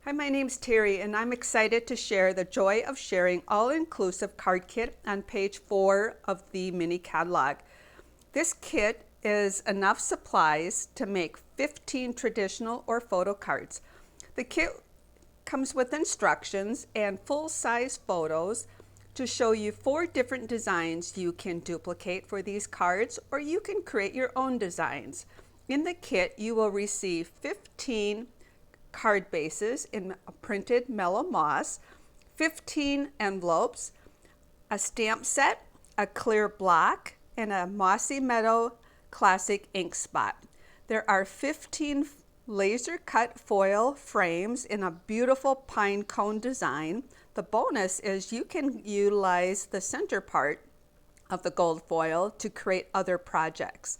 Hi, my name's Terry, and I'm excited to share the joy of sharing all-inclusive card kit on page 4 of the mini catalog. This kit is enough supplies to make 15 traditional or photo cards. The kit comes with instructions and full-size photos to show you 4 different designs you can duplicate for these cards, or you can create your own designs. In the kit, you will receive 15 card bases in a printed mellow moss, 15 envelopes, a stamp set, a clear block, and a Mossy Meadow Classic ink spot. There are 15 laser cut foil frames in a beautiful pine cone design. The bonus is you can utilize the center part of the gold foil to create other projects.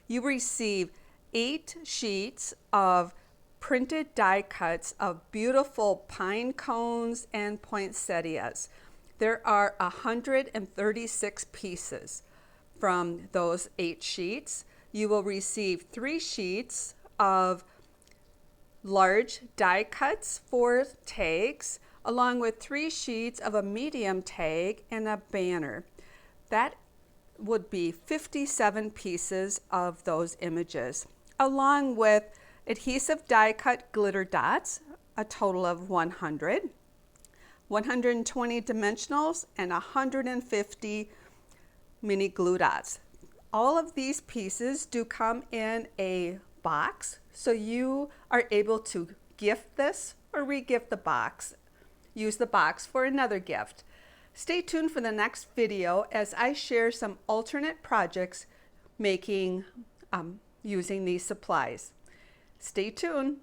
You receive 8 sheets of printed die cuts of beautiful pine cones and poinsettias. There are 136 pieces from those 8 sheets. You will receive 3 sheets of large die cuts for tags, along with 3 sheets of a medium tag and a banner. That would be 57 pieces of those images, along with adhesive die cut glitter dots, a total of 100, 120 dimensionals, and 150 mini glue dots. All of these pieces do come in a box, so you are able to gift this or re-gift the box. Use the box for another gift. Stay tuned for the next video as I share some alternate projects using these supplies. Stay tuned.